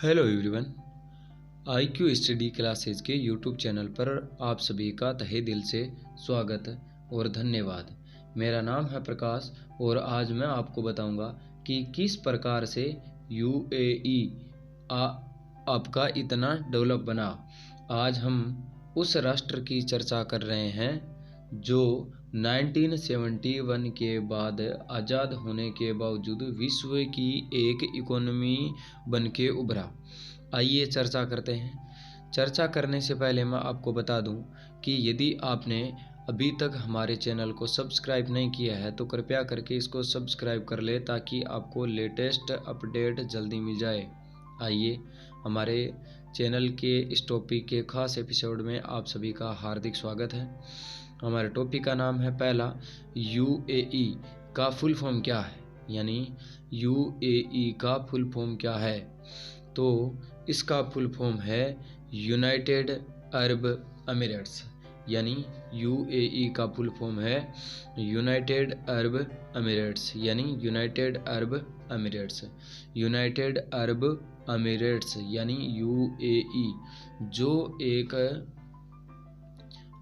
Hello everyone. IQ study classes के YouTube channel पर आप सभी का तहे दिल से स्वागत और धन्यवाद। मेरा नाम है प्रकाश और आज मैं आपको बताऊंगा कि किस प्रकार से UAE आपका इतना डेवलप बना। आज हम उस राष्ट्र की चर्चा कर रहे हैं जो 1971 के बाद आज़ाद होने के बावजूद विश्व की एक इकोनॉमी बन के उभरा। आइए चर्चा करते हैं। चर्चा करने से पहले मैं आपको बता दूं कि यदि आपने अभी तक हमारे चैनल को सब्सक्राइब नहीं किया है तो कृपया करके इसको सब्सक्राइब कर ले ताकि आपको लेटेस्ट अपडेट जल्दी मिल जाए। आइए हमारे चैनल के इस टॉपिक के खास एपिसोड में आप सभी का हार्दिक स्वागत है। हमारे टॉपिक का नाम है पहला, UAE का फुल फॉर्म क्या है, यानी UAE का फुल फॉर्म क्या है। तो इसका फुल फॉर्म है यूनाइटेड अरब अमीरेट्स, यानी UAE का फुल फॉर्म है यूनाइटेड अरब अमीरेट्स, यानी United Arab Emirates. United Arab Emirates यानी UAE जो एक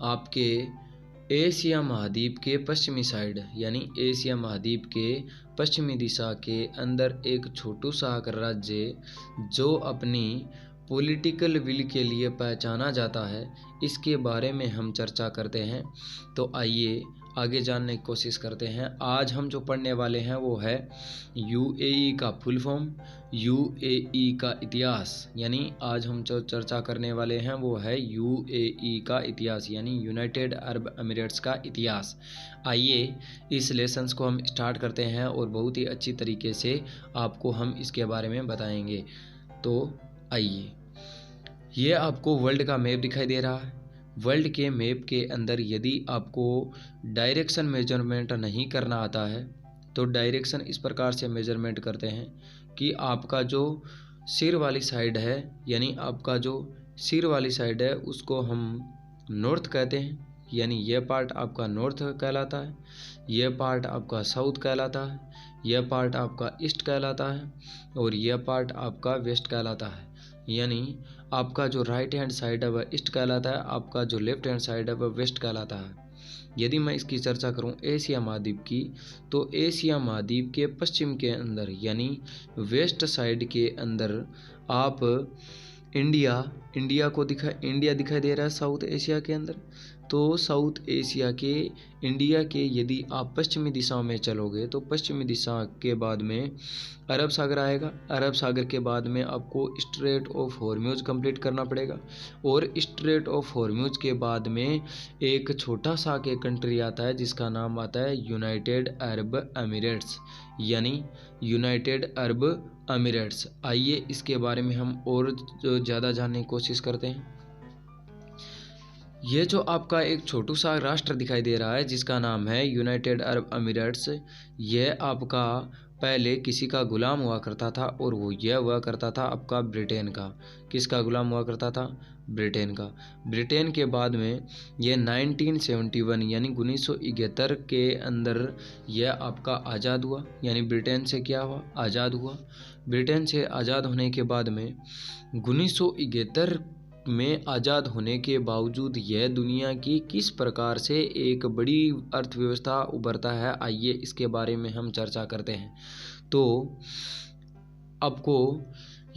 आपके एशिया महाद्वीप के पश्चिमी साइड यानी एशिया महाद्वीप के पश्चिमी दिशा के अंदर एक छोटू सा राज्य जो अपनी पॉलिटिकल विल के लिए पहचाना जाता है, इसके बारे में हम चर्चा करते हैं। तो आइए आगे जानने की कोशिश करते हैं। आज हम जो पढ़ने वाले हैं वो है UAE का फुल फॉर्म, UAE का इतिहास, यानी आज हम जो चर्चा करने वाले हैं वो है UAE का इतिहास यानी यूनाइटेड अरब अमीरेट्स का इतिहास। आइए इस लेसन्स को हम स्टार्ट करते हैं और बहुत ही अच्छी तरीके से आपको हम इसके बारे में बताएंगे। तो आइए, ये आपको वर्ल्ड का मैप दिखाई दे रहा है। वर्ल्ड के मैप के अंदर यदि आपको डायरेक्शन मेजरमेंट नहीं करना आता है तो डायरेक्शन इस प्रकार से मेजरमेंट करते हैं कि आपका जो सिर वाली साइड है, यानी आपका जो सिर वाली साइड है उसको हम नॉर्थ कहते हैं, यानी यह पार्ट आपका नॉर्थ कहलाता है, यह पार्ट आपका साउथ कहलाता है, यह पार्ट आपका ईस्ट कहलाता है और यह पार्ट आपका वेस्ट कहलाता है। यानी आपका जो राइट हैंड साइड है वह ईस्ट कहलाता है, आपका जो लेफ्ट हैंड साइड है वह वेस्ट कहलाता है। यदि मैं इसकी चर्चा करूं एशिया महाद्वीप की, तो एशिया महाद्वीप के पश्चिम के अंदर यानी वेस्ट साइड के अंदर आप इंडिया दिखाई दे रहा है साउथ एशिया के अंदर। तो साउथ एशिया के इंडिया के यदि आप पश्चिमी दिशा में चलोगे तो पश्चिमी दिशा के बाद में अरब सागर आएगा। अरब सागर के बाद में आपको स्ट्रेट ऑफ हॉर्मूज कंप्लीट करना पड़ेगा और स्ट्रेट ऑफ हॉर्मूज के बाद में एक छोटा सा के कंट्री आता है जिसका नाम आता है यूनाइटेड अरब अमीरेट्स, यानी यूनाइटेड अरब अमीरेट्स। आइए इसके बारे में हम और ज़्यादा जानने की कोशिश करते हैं। ये जो आपका एक छोटू सा राष्ट्र दिखाई दे रहा है जिसका नाम है यूनाइटेड अरब अमीरेट्स, यह आपका पहले किसी का गुलाम हुआ करता था और वो यह हुआ करता था आपका ब्रिटेन का। किसका गुलाम हुआ करता था? ब्रिटेन का। ब्रिटेन के बाद में यह 1971 यानी 1971 के अंदर यह आपका आज़ाद हुआ, यानी ब्रिटेन से क्या हुआ? आज़ाद हुआ। ब्रिटेन से आज़ाद होने के बाद में 1971 में आज़ाद होने के बावजूद यह दुनिया की किस प्रकार से एक बड़ी अर्थव्यवस्था उभरता है, आइए इसके बारे में हम चर्चा करते हैं। तो आपको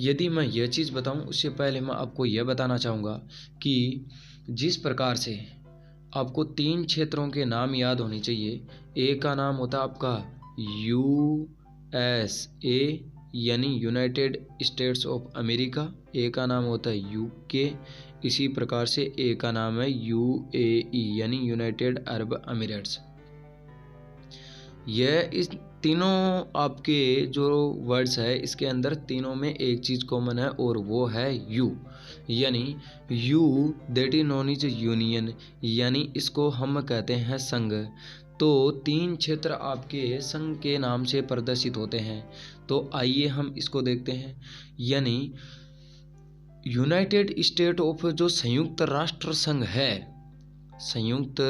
यदि मैं यह चीज़ बताऊं उससे पहले मैं आपको यह बताना चाहूँगा कि जिस प्रकार से आपको 3 क्षेत्रों के नाम याद होने चाहिए। एक का नाम होता है आपका USA यानी यूनाइटेड स्टेट्स ऑफ अमेरिका, ए का नाम होता है UK, इसी प्रकार से ए का नाम है UAE यानी यूनाइटेड अरब अमीरेट्स। यह इस तीनों आपके जो वर्ड्स है इसके अंदर तीनों में एक चीज़ कॉमन है और वो है यू, यानी you that is known is union, यानी इसको हम कहते हैं संघ। तो 3 क्षेत्र आपके संघ के नाम से प्रदर्शित होते हैं। तो आइए हम इसको देखते हैं। यानी यूनाइटेड स्टेट ऑफ जो संयुक्त राष्ट्र संघ है, संयुक्त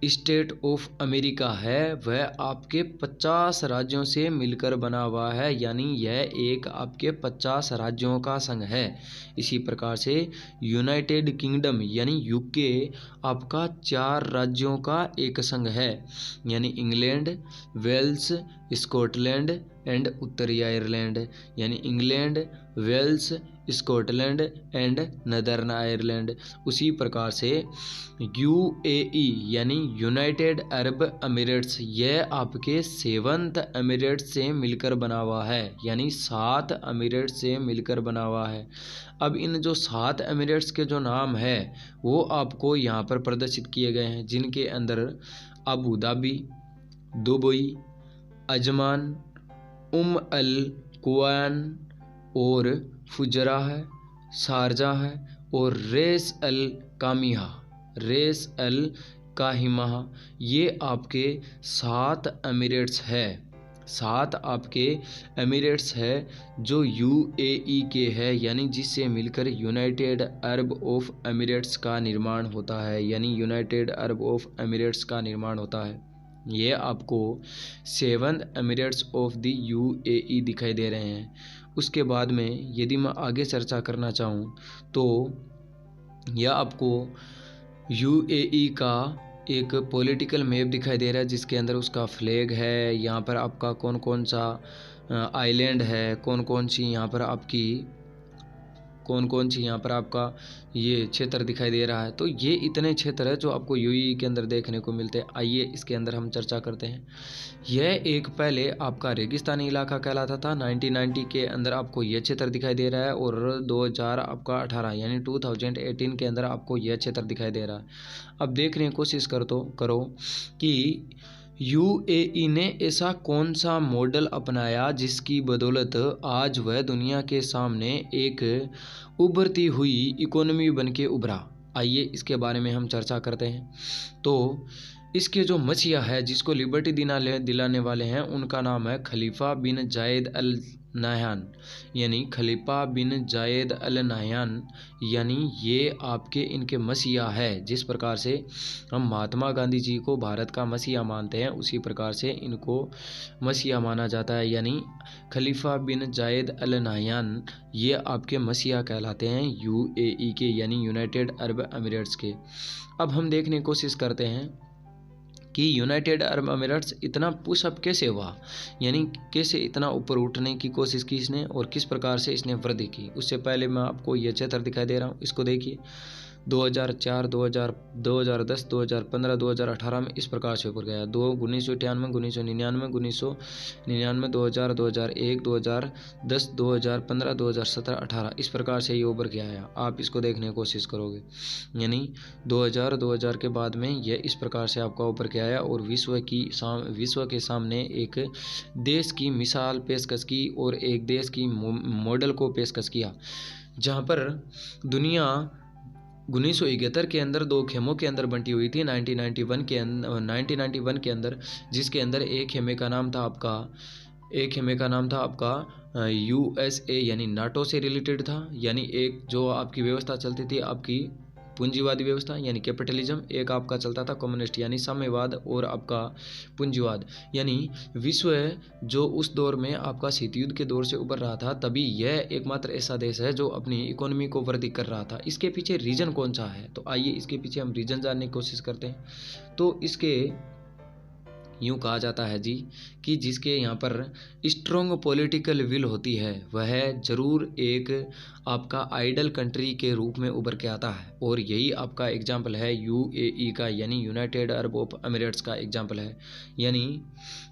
स्टेट ऑफ अमेरिका है वह आपके 50 राज्यों से मिलकर बना हुआ है, यानी यह एक आपके 50 राज्यों का संघ है। इसी प्रकार से यूनाइटेड किंगडम यानी यूके आपका 4 राज्यों का एक संघ है, यानी इंग्लैंड, वेल्स, स्कॉटलैंड एंड उत्तरी आयरलैंड, यानी England, Wales, Scotland and northern Ireland. उसी प्रकार से यूएई यानी यूनाइटेड अरब अमीरेट्स, यह आपके 7th अमीरेट्स से मिलकर बना हुआ है, यानी 7 अमीरेट्स से मिलकर बना हुआ है। अब इन जो 7 अमीरेट्स के जो नाम है वो आपको यहाँ पर प्रदर्शित किए गए हैं, जिनके अंदर अबू धाबी, दुबई, अजमान, अल कुवैन और फुजरा है, शारजा है और रेस अल काहिमा, ये आपके 7 अमीरेट्स है। 7 आपके एमिरेट्स है जो यूएई के है, यानी जिससे मिलकर यूनाइटेड अरब ऑफ एमिरेट्स का निर्माण होता है, यानी यूनाइटेड अरब ऑफ एमिरेट्स का निर्माण होता है। ये आपको 7 एमिरेट्स ऑफ द यूएई दिखाई दे रहे हैं। उसके बाद में यदि मैं आगे चर्चा करना चाहूँ तो यह आपको यूएई का एक पॉलिटिकल मैप दिखाई दे रहा है, जिसके अंदर उसका फ्लैग है। यहाँ पर आपका कौन कौन सा आइलैंड है, कौन कौन सी यहाँ पर आपका ये क्षेत्र दिखाई दे रहा है। तो ये इतने क्षेत्र है जो आपको यूएई के अंदर देखने को मिलते हैं। आइए इसके अंदर हम चर्चा करते हैं। यह एक पहले आपका रेगिस्तानी इलाका कहलाता था। 1990 के अंदर आपको यह क्षेत्र दिखाई दे रहा है और 2018 यानी 2018 के अंदर आपको यह क्षेत्र दिखाई दे रहा है। अब देखने की कोशिश करो कि यूएई ने ऐसा कौन सा मॉडल अपनाया जिसकी बदौलत आज वह दुनिया के सामने एक उभरती हुई इकोनॉमी बन के उभरा। आइए इसके बारे में हम चर्चा करते हैं। तो इसके जो मसीहा है जिसको लिबर्टी दिलाने वाले हैं उनका नाम है खलीफा बिन जायद अल नाह्यान, यानी खलीफा बिन जायद अल नाह्यान, यानी ये आपके इनके मसीहा है। जिस प्रकार से हम महात्मा गांधी जी को भारत का मसीहा मानते हैं उसी प्रकार से इनको मसीहा माना जाता है, यानी खलीफा बिन जायद अल नाह्यान ये आपके मसीहा कहलाते हैं यूएई के, यानी यूनाइटेड अरब अमीरेट्स के। अब हम देखने की कोशिश करते हैं कि यूनाइटेड अरब अमीरेट्स इतना पुशअप कैसे हुआ, यानी कैसे इतना ऊपर उठने की कोशिश की इसने और किस प्रकार से इसने वृद्धि की। उससे पहले मैं आपको ये क्षेत्र दिखाई दे रहा हूँ, इसको देखिए। 2004, 2010, 2015, 2018 में इस प्रकार से ऊपर गया। 1998, 1999, 1999, 2000, 2001, 2010, 2015, 2017, 18 इस प्रकार से ये ऊपर गया है। आप इसको देखने की कोशिश करोगे, यानी 2000 के बाद में यह इस प्रकार से आपका ऊपर के आया और विश्व के सामने एक देश की मिसाल पेशकश की और एक देश की मॉडल को पेशकश किया, जहाँ पर दुनिया 1971 के अंदर 2 खेमों के अंदर बंटी हुई थी। 1991 के अंदर, जिसके अंदर एक खेमे का नाम था आपका यूएसए यानी नाटो से रिलेटेड था, यानी एक जो आपकी व्यवस्था चलती थी आपकी पूंजीवादी व्यवस्था यानी कैपिटलिज्म, एक आपका चलता था कम्युनिस्ट यानी साम्यवाद और आपका पूंजीवाद, यानी विश्व जो उस दौर में आपका शीत युद्ध के दौर से उभर रहा था, तभी यह एकमात्र ऐसा देश है जो अपनी इकोनॉमी को वृद्धि कर रहा था। इसके पीछे रीजन कौन सा है, तो आइए इसके पीछे हम रीजन जानने की कोशिश करते हैं। तो इसके यूँ कहा जाता है जी कि जिसके यहाँ पर स्ट्रॉन्ग पॉलिटिकल विल होती है वह ज़रूर एक आपका आइडल कंट्री के रूप में उभर के आता है, और यही आपका एग्जाम्पल है यूएई का, यानी यूनाइटेड अरब ऑफ अमीरेट्स का एग्जाम्पल है। यानी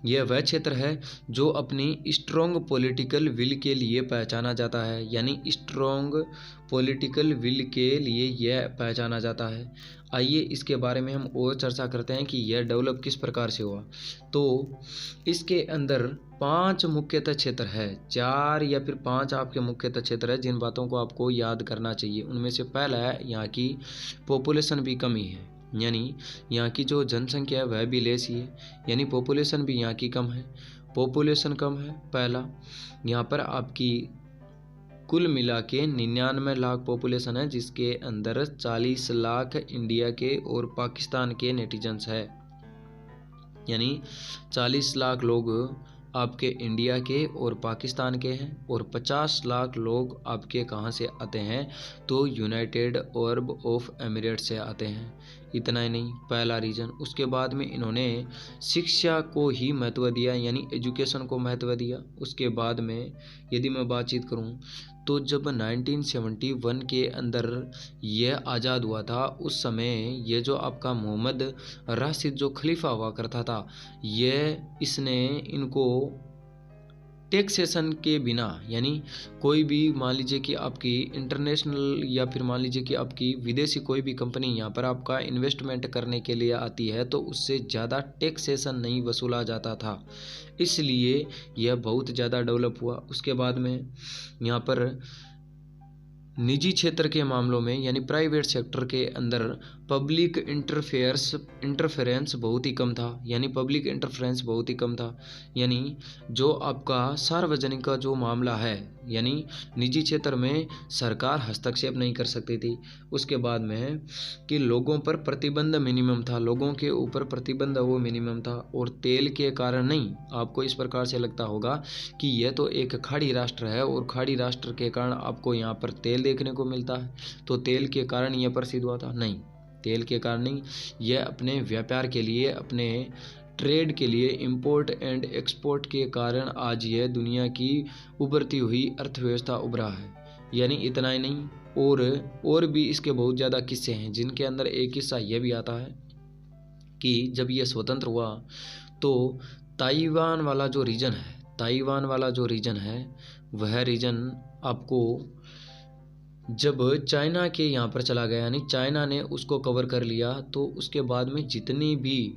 यह वह क्षेत्र है जो अपनी स्ट्रॉन्ग पॉलिटिकल विल के लिए पहचाना जाता है, यानी स्ट्रॉन्ग पॉलिटिकल विल के लिए यह पहचाना जाता है। आइए इसके बारे में हम और चर्चा करते हैं कि यह डेवलप किस प्रकार से हुआ। तो इसके अंदर 5 मुख्यतः क्षेत्र है, 4 या फिर 5 आपके मुख्यतः क्षेत्र है जिन बातों को आपको याद करना चाहिए। उनमें से पहला है यहाँ की पॉपुलेशन भी कम ही है, यानी यहाँ की जो जनसंख्या है वह भी लेस ही है, यानी पॉपुलेशन भी यहाँ की कम है, पॉपुलेशन कम है पहला। यहाँ पर आपकी कुल मिला के 99 लाख पॉपुलेशन है, जिसके अंदर 40 लाख इंडिया के और पाकिस्तान के नेटिजन्स है। यानी 40 लाख लोग आपके इंडिया के और पाकिस्तान के हैं, और 50 लाख लोग आपके कहाँ से आते हैं, तो यूनाइटेड अरब ऑफ एमिरेट्स से आते हैं। इतना ही नहीं, पहला रीजन। उसके बाद में इन्होंने शिक्षा को ही महत्व दिया, यानी एजुकेशन को महत्व दिया। उसके बाद में यदि मैं बातचीत करूं तो जब 1971 के अंदर यह आज़ाद हुआ था, उस समय ये जो आपका मोहम्मद राशिद जो खलीफा हुआ करता था, इसने इनको टैक्सेशन के बिना, यानी कोई भी मान लीजिए कि आपकी इंटरनेशनल या फिर मान लीजिए कि आपकी विदेशी कोई भी कंपनी यहाँ पर आपका इन्वेस्टमेंट करने के लिए आती है, तो उससे ज़्यादा टैक्सेशन नहीं वसूला जाता था, इसलिए यह बहुत ज़्यादा डेवलप हुआ। उसके बाद में यहाँ पर निजी क्षेत्र के मामलों में, यानी प्राइवेट सेक्टर के अंदर पब्लिक इंटरफेरेंस बहुत ही कम था, यानी पब्लिक इंटरफेरेंस बहुत ही कम था, यानी जो आपका सार्वजनिक का जो मामला है, यानी निजी क्षेत्र में सरकार हस्तक्षेप नहीं कर सकती थी। उसके बाद में कि लोगों पर प्रतिबंध मिनिमम था, लोगों के ऊपर प्रतिबंध वो मिनिमम था, और तेल के कारण नहीं। आपको इस प्रकार से लगता होगा कि यह तो एक खाड़ी राष्ट्र है और खाड़ी राष्ट्र के कारण आपको यहाँ पर तेल देखने को मिलता है, तो तेल के कारण यह प्रसिद्ध हुआ था। नहीं, तेल के कारण नहीं, यह अपने व्यापार के लिए, अपने ट्रेड के लिए, इंपोर्ट एंड एक्सपोर्ट के कारण आज यह दुनिया की उभरती हुई अर्थव्यवस्था उभरा है। यानी इतना ही नहीं, और भी इसके बहुत ज़्यादा किस्से हैं, जिनके अंदर एक किस्सा यह भी आता है कि जब यह स्वतंत्र हुआ तो ताइवान वाला जो रीजन है, वह रीजन आपको जब चाइना के यहाँ पर चला गया, यानी चाइना ने उसको कवर कर लिया, तो उसके बाद में जितनी भी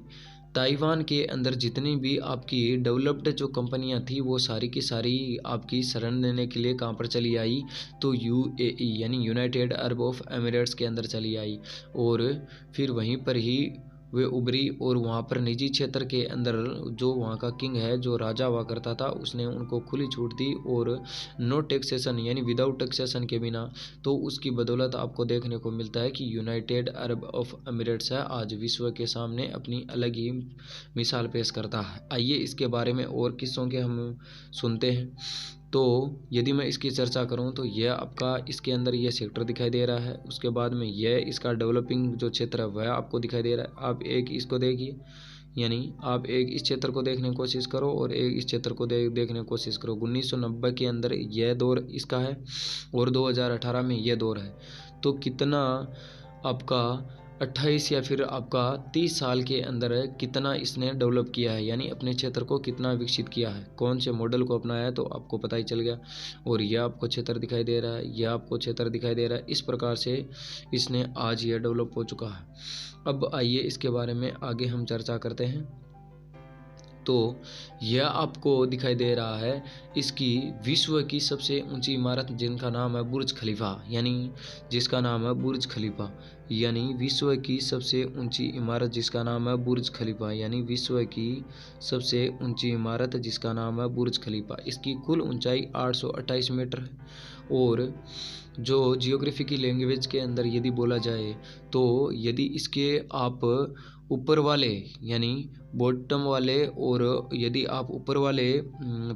ताइवान के अंदर जितनी भी आपकी डेवलप्ड जो कंपनियां थी, वो सारी की सारी आपकी शरण लेने के लिए कहाँ पर चली आई, तो यूएई यानी यूनाइटेड अरब ऑफ एमिरेट्स के अंदर चली आई, और फिर वहीं पर ही वे उभरी, और वहाँ पर निजी क्षेत्र के अंदर जो वहाँ का किंग है, जो राजा हुआ करता था, उसने उनको खुली छूट दी, और नो टैक्सेशन यानी विदाउट टैक्सेशन के बिना। तो उसकी बदौलत आपको देखने को मिलता है कि यूनाइटेड अरब ऑफ एमिरेट्स है आज विश्व के सामने अपनी अलग ही मिसाल पेश करता है। आइए इसके बारे में और किस्सों के हम सुनते हैं। तो यदि मैं इसकी चर्चा करूं तो यह आपका इसके अंदर यह सेक्टर दिखाई दे रहा है। उसके बाद में यह इसका डेवलपिंग जो क्षेत्र है वह आपको दिखाई दे रहा है। आप एक इसको देखिए, यानी आप एक इस क्षेत्र को देखने की कोशिश करो और एक इस क्षेत्र को देखने की कोशिश करो। 1990 के अंदर यह दौर इसका है और 2018 में यह दौर है। तो कितना आपका 28 या फिर आपका 30 साल के अंदर कितना इसने डेवलप किया है, यानी अपने क्षेत्र को कितना विकसित किया है, कौन से मॉडल को अपनाया है, तो आपको पता ही चल गया। और यह आपको क्षेत्र दिखाई दे रहा है, यह आपको क्षेत्र दिखाई दे रहा है। इस प्रकार से इसने आज यह डेवलप हो चुका है। अब आइए इसके बारे में आगे हम चर्चा करते हैं। तो यह आपको दिखाई दे रहा है इसकी विश्व की सबसे ऊंची इमारत, जिनका नाम है बुर्ज खलीफा, यानी जिसका नाम है बुर्ज खलीफा, यानी विश्व की सबसे ऊंची इमारत जिसका नाम है बुर्ज खलीफा, यानी विश्व की सबसे ऊंची इमारत जिसका नाम है बुर्ज खलीफा। इसकी कुल ऊंचाई 828 मीटर है। और जो जियोग्राफी की लैंग्वेज के अंदर यदि बोला जाए तो यदि इसके आप ऊपर वाले यानी बॉटम वाले, और यदि आप ऊपर वाले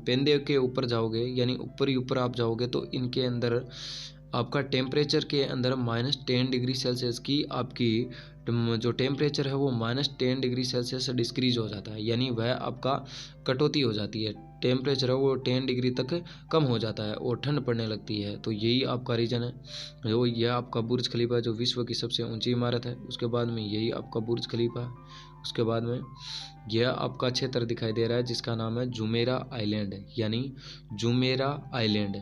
पेंदे के ऊपर जाओगे, यानी ऊपर ही ऊपर आप जाओगे, तो इनके अंदर आपका टेम्परेचर के अंदर -10 डिग्री सेल्सियस की आपकी जो टेम्परेचर है वो -10 डिग्री सेल्सियस डिक्रीज हो जाता है, यानी वह आपका कटौती हो जाती है। टेम्परेचर है वो 10 डिग्री तक कम हो जाता है और ठंड पड़ने लगती है। तो यही आपका रीजन है, जो यह आपका बुर्ज खलीफा जो विश्व की सबसे ऊंची इमारत है। उसके बाद में यही आपका बुर्ज खलीफा है। उसके बाद में यह आपका क्षेत्र दिखाई दे रहा है जिसका नाम है जुमेरा आइलैंड, यानी जुमेरा आइलैंड।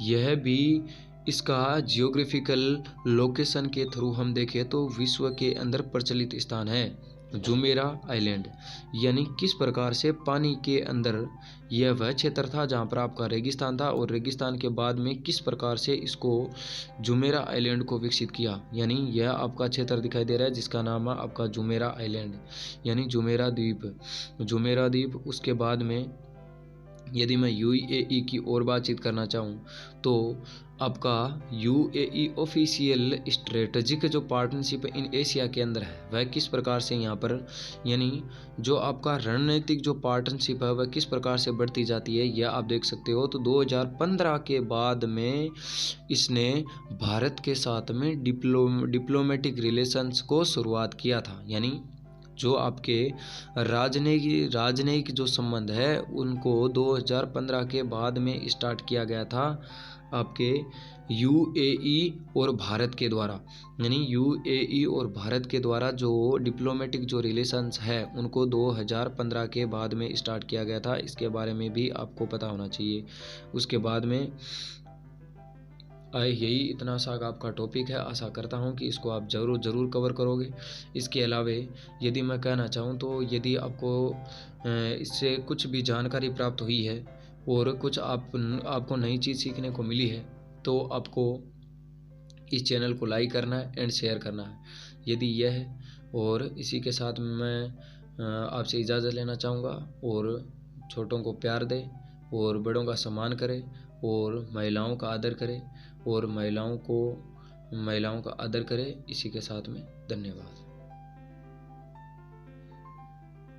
यह भी इसका जियोग्राफिकल लोकेशन के थ्रू हम देखें तो विश्व के अंदर प्रचलित स्थान है जुमेरा आइलैंड। यानी किस प्रकार से पानी के अंदर यह वह क्षेत्र था जहाँ पर आपका रेगिस्तान था, और रेगिस्तान के बाद में किस प्रकार से इसको जुमेरा आइलैंड को विकसित किया, यानी यह आपका क्षेत्र दिखाई दे रहा है जिसका नाम है आपका जुमेरा आइलैंड, यानी जुमेरा द्वीप। उसके बाद में यदि मैं यूएई की और बातचीत करना चाहूँ तो आपका यूएई ऑफिशियल स्ट्रेटजिक जो पार्टनरशिप इन एशिया के अंदर है वह किस प्रकार से यहाँ पर, यानी जो आपका रणनीतिक जो पार्टनरशिप है वह किस प्रकार से बढ़ती जाती है, यह आप देख सकते हो। तो 2015 के बाद में इसने भारत के साथ में डिप्लोमेटिक रिलेशंस को शुरुआत किया था, यानी जो आपके राजनयिक जो संबंध है उनको 2015 के बाद में स्टार्ट किया गया था आपके यूएई और भारत के द्वारा। यानी यूएई और भारत के द्वारा जो डिप्लोमेटिक जो रिलेशंस है उनको 2015 के बाद में स्टार्ट किया गया था। इसके बारे में भी आपको पता होना चाहिए। उसके बाद में यही इतना सा आपका टॉपिक है। आशा करता हूँ कि इसको आप ज़रूर कवर करोगे। इसके अलावा यदि मैं कहना चाहूँ तो यदि आपको इससे कुछ भी जानकारी प्राप्त हुई है और कुछ आपको नई चीज़ सीखने को मिली है तो आपको इस चैनल को लाइक करना है एंड शेयर करना है। यदि यह है, और इसी के साथ मैं आपसे इजाज़त लेना चाहूँगा। और छोटों को प्यार दें और बड़ों का सम्मान करें और महिलाओं का आदर करें और महिलाओं का आदर करें। इसी के साथ में धन्यवाद।